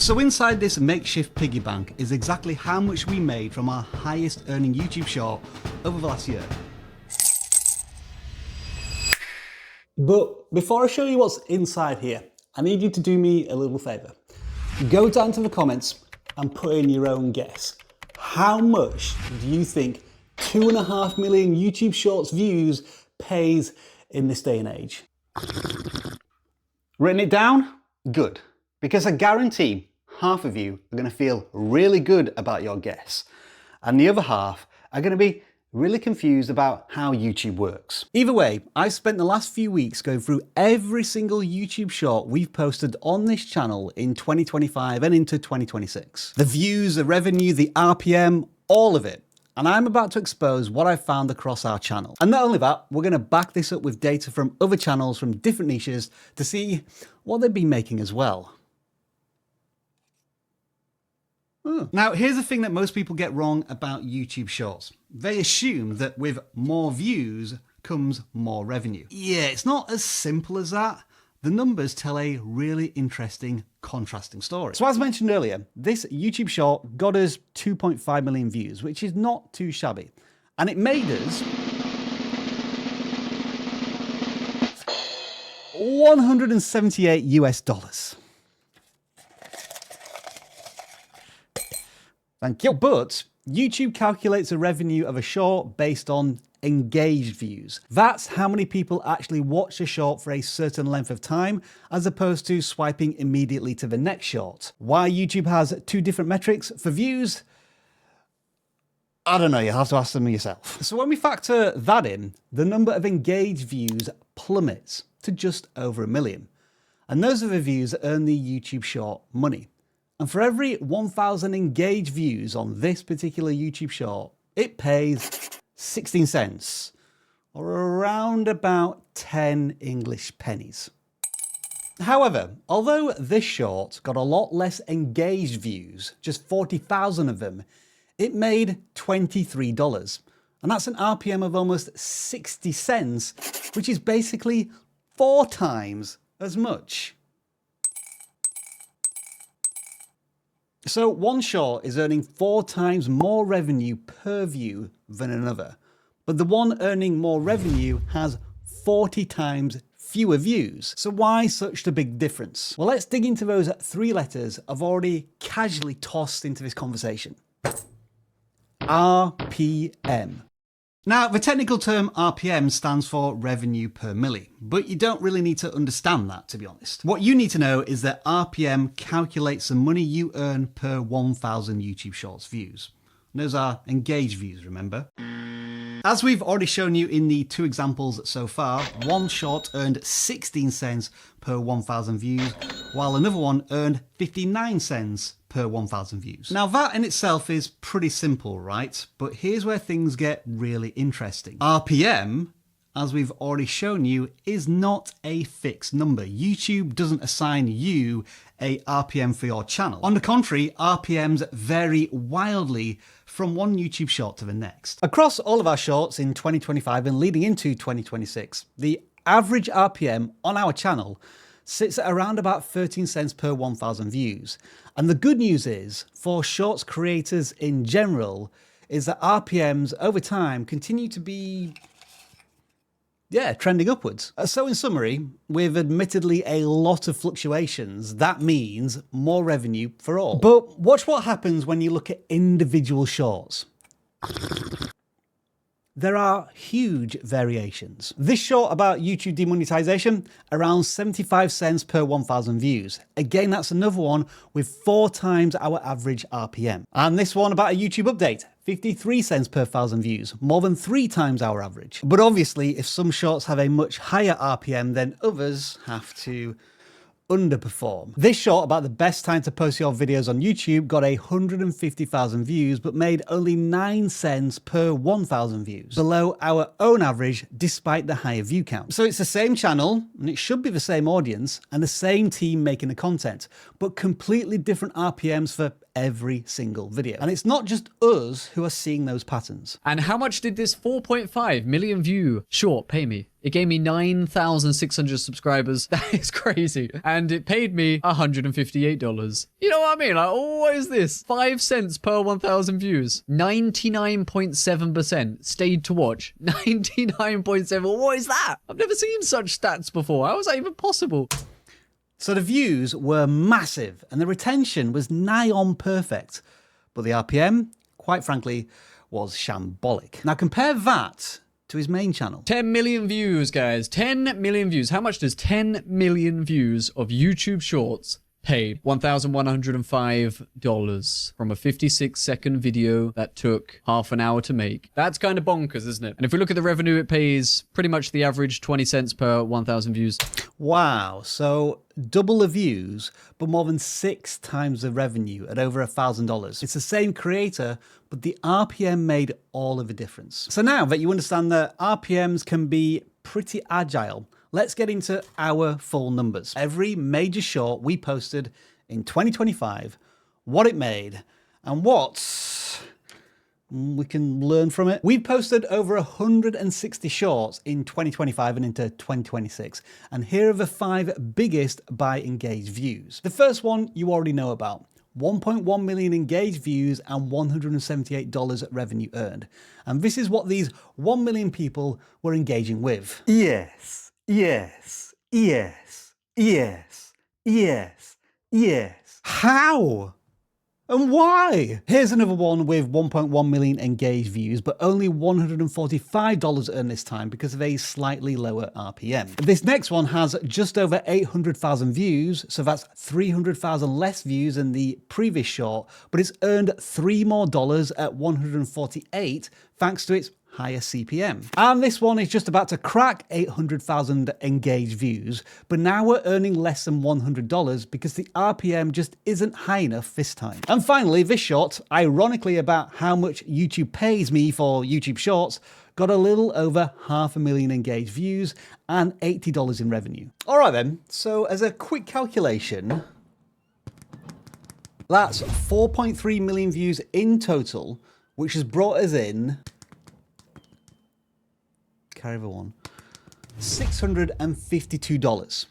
So inside this makeshift piggy bank is exactly how much we made from our highest earning YouTube short over the last year. But before I show you what's inside here, I need you to do me a little favour. Go down to the comments and put in your own guess. How much do you think 2.5 million YouTube Shorts views pays in this day and age? Written it down? Good. Because I guarantee half of you are going to feel really good about your guess, and the other half are going to be really confused about how YouTube works. Either way, I've spent the last few weeks going through every single YouTube short we've posted on this channel in 2025 and into 2026. The views, the revenue, the RPM, all of it. And I'm about to expose what I've found across our channel. And not only that, we're going to back this up with data from other channels from different niches to see what they've been making as well. Now, here's the thing that most people get wrong about YouTube Shorts. They assume that with more views comes more revenue. Yeah, it's not as simple as that. The numbers tell a really interesting, contrasting story. So as mentioned earlier, this YouTube short got us 2.5 million views, which is not too shabby. And it made us $178 US. Thank you. But YouTube calculates the revenue of a short based on engaged views. That's how many people actually watch a short for a certain length of time, as opposed to swiping immediately to the next short. Why YouTube has two different metrics for views? I don't know, you have to ask them yourself. So when we factor that in, the number of engaged views plummets to just over 1 million. And those are the views that earn the YouTube short money. And for every 1,000 engaged views on this particular YouTube short, it pays 16 cents, or around about 10 English pennies. However, although this short got a lot less engaged views, just 40,000 of them, it made $23. And that's an RPM of almost 60 cents, which is basically 4 times as much. So one short is earning 4 times more revenue per view than another, but the one earning more revenue has 40 times fewer views. So why such a big difference? Well, let's dig into those 3 letters I've already casually tossed into this conversation. RPM. Now, the technical term RPM stands for revenue per milli, but you don't really need to understand that, to be honest. What you need to know is that RPM calculates the money you earn per 1,000 YouTube Shorts views. Those are engaged views, remember? As we've already shown you in the 2 examples so far, one short earned 16 cents per 1,000 views, while another one earned 59 cents per 1,000 views. Now that in itself is pretty simple, right? But here's where things get really interesting. RPM, as we've already shown you, is not a fixed number. YouTube doesn't assign you a RPM for your channel. On the contrary, RPMs vary wildly from one YouTube short to the next. Across all of our shorts in 2025 and leading into 2026, the average RPM on our channel sits at around about 13 cents per 1,000 views. And the good news is, for shorts creators in general, is that RPMs over time continue to be, trending upwards. So in summary, with admittedly a lot of fluctuations, that means more revenue for all. But watch what happens when you look at individual shorts. There are huge variations. This short about YouTube demonetization, around 75 cents per 1,000 views. Again, that's another one with 4 times our average RPM. And this one about a YouTube update, 53 cents per 1,000 views, more than 3 times our average. But obviously, if some shorts have a much higher RPM, then others have to underperform. This short about the best time to post your videos on YouTube got 150,000 views, but made only 9 cents per 1,000 views, below our own average despite the higher view count. So it's the same channel, and it should be the same audience, and the same team making the content, but completely different RPMs for every single video. And it's not just us who are seeing those patterns. And how much did this 4.5 million view short pay me? It gave me 9,600 subscribers. That is crazy. And it paid me $158. You know what I mean? Like, oh, what is this? 5 cents per 1,000 views. 99.7% stayed to watch. 99.7. What is that? I've never seen such stats before. How is that even possible? So the views were massive and the retention was nigh on perfect. But the RPM, quite frankly, was shambolic. Now compare that to his main channel. 10 million views, guys. 10 million views. How much does 10 million views of YouTube Shorts pay? $1,105 from a 56-second video that took half an hour to make. That's kind of bonkers, isn't it? And if we look at the revenue, it pays pretty much the average 20 cents per 1,000 views. Wow, so double the views, but more than 6 times the revenue at over $1,000. It's the same creator, but the RPM made all of the difference. So now that you understand that RPMs can be pretty agile, let's get into our full numbers. Every major short we posted in 2025, what it made, and what we can learn from it. We've posted over 160 shorts in 2025 and into 2026. And here are the 5 biggest by engaged views. The first one you already know about. 1.1 million engaged views and $178 revenue earned. And this is what these 1 million people were engaging with. Yes, yes, yes, yes, yes, yes. How? And why? Here's another one with 1.1 million engaged views, but only $145 earned this time because of a slightly lower RPM. This next one has just over 800,000 views, so that's 300,000 less views than the previous short, but it's earned $3 more at 148 thanks to its higher CPM. And this one is just about to crack 800,000 engaged views, but now we're earning less than $100 because the RPM just isn't high enough this time. And finally, this short, ironically about how much YouTube pays me for YouTube Shorts, got a little over 500,000 engaged views and $80 in revenue. All right then, so as a quick calculation, that's 4.3 million views in total, which has brought us in $652.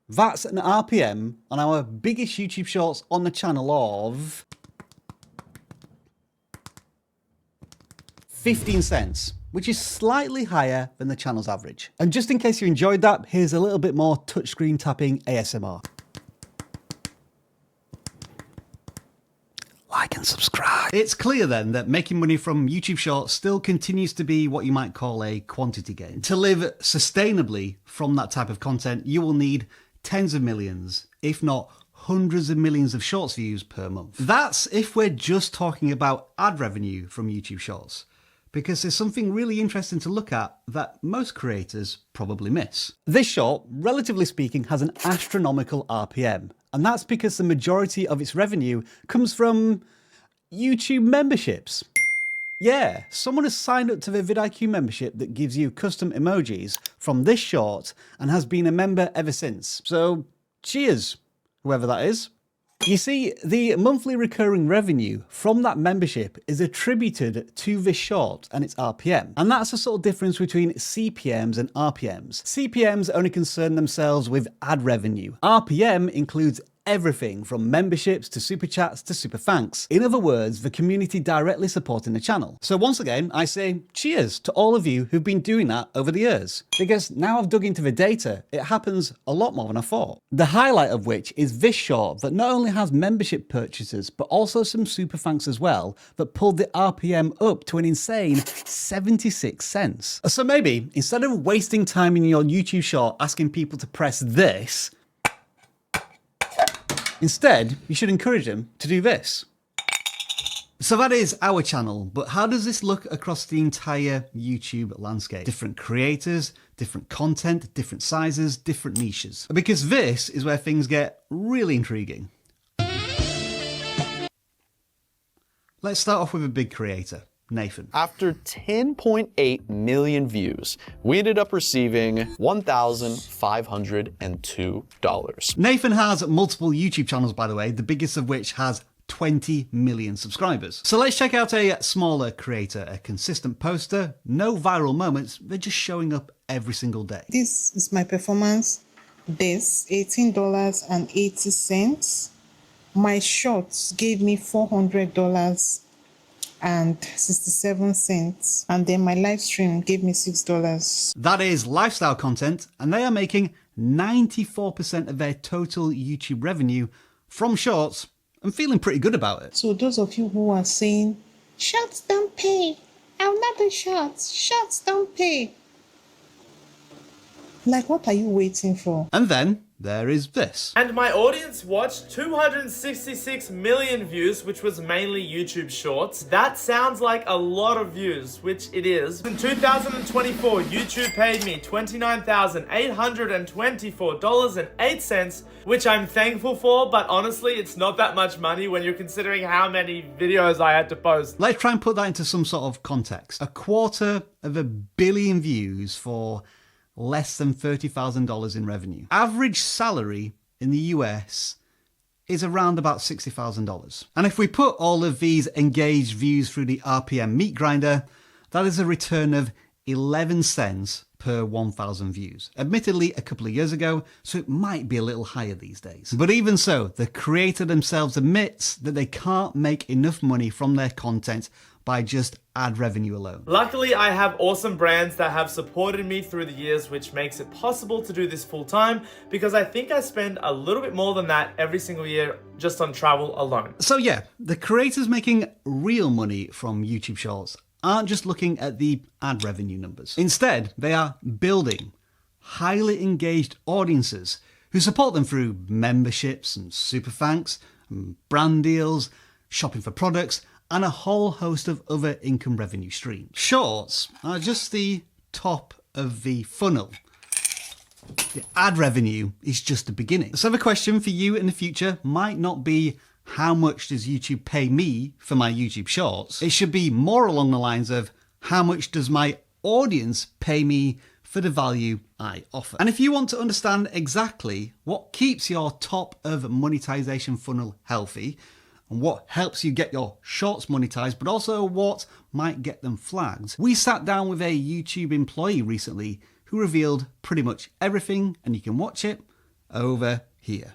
That's an RPM on our biggest YouTube Shorts on the channel of 15 cents, which is slightly higher than the channel's average. And just in case you enjoyed that, here's a little bit more touchscreen tapping ASMR. Like and subscribe. It's clear then that making money from YouTube Shorts still continues to be what you might call a quantity game. To live sustainably from that type of content, you will need tens of millions, if not hundreds of millions of Shorts views per month. That's if we're just talking about ad revenue from YouTube Shorts, because there's something really interesting to look at that most creators probably miss. This short, relatively speaking, has an astronomical RPM. And that's because the majority of its revenue comes from YouTube memberships. Yeah, someone has signed up to the vidIQ membership that gives you custom emojis from this short and has been a member ever since. So cheers, whoever that is. You see, the monthly recurring revenue from that membership is attributed to this short and its RPM. And that's the sort of difference between CPMs and RPMs. CPMs only concern themselves with ad revenue. RPM includes everything from memberships to super chats to super thanks. In other words, the community directly supporting the channel. So once again, I say cheers to all of you who've been doing that over the years. Because now I've dug into the data, it happens a lot more than I thought. The highlight of which is this short that not only has membership purchases, but also some super thanks as well, that pulled the RPM up to an insane 76 cents. So maybe, instead of wasting time in your YouTube short asking people to press this, instead, you should encourage them to do this. So that is our channel, but how does this look across the entire YouTube landscape? Different creators, different content, different sizes, different niches. Because this is where things get really intriguing. Let's start off with a big creator, Nathan. After 10.8 million views, we ended up receiving $1,502. Nathan has multiple YouTube channels, by the way, the biggest of which has 20 million subscribers. So let's check out a smaller creator, a consistent poster, no viral moments, they're just showing up every single day. This is my performance. This $18.80. My shorts gave me $400.67, and then my live stream gave me $6. That is lifestyle content, and they are making 94% of their total YouTube revenue from shorts and feeling pretty good about it. So those of you who are saying, shorts don't pay, I'll not do shorts, shorts don't pay. Like, what are you waiting for? And then there is this. And my audience watched 266 million views, which was mainly YouTube Shorts. That sounds like a lot of views, which it is. In 2024, YouTube paid me $29,824.08, which I'm thankful for, but honestly, it's not that much money when you're considering how many videos I had to post. Let's try and put that into some sort of context. 250 million views for less than $30,000 in revenue. Average salary in the US is around about $60,000. And if we put all of these engaged views through the RPM meat grinder, that is a return of 11 cents per 1,000 views. Admittedly, a couple of years ago, so it might be a little higher these days. But even so, the creator themselves admits that they can't make enough money from their content by just ad revenue alone. Luckily, I have awesome brands that have supported me through the years, which makes it possible to do this full time, because I think I spend a little bit more than that every single year just on travel alone. So yeah, the creators making real money from YouTube Shorts aren't just looking at the ad revenue numbers. Instead, they are building highly engaged audiences who support them through memberships and super thanks, and brand deals, shopping for products, and a whole host of other income revenue streams. Shorts are just the top of the funnel. The ad revenue is just the beginning. So the question for you in the future might not be, how much does YouTube pay me for my YouTube Shorts? It should be more along the lines of, how much does my audience pay me for the value I offer? And if you want to understand exactly what keeps your top of monetization funnel healthy, and what helps you get your shorts monetized, but also what might get them flagged, we sat down with a YouTube employee recently who revealed pretty much everything, and you can watch it over here.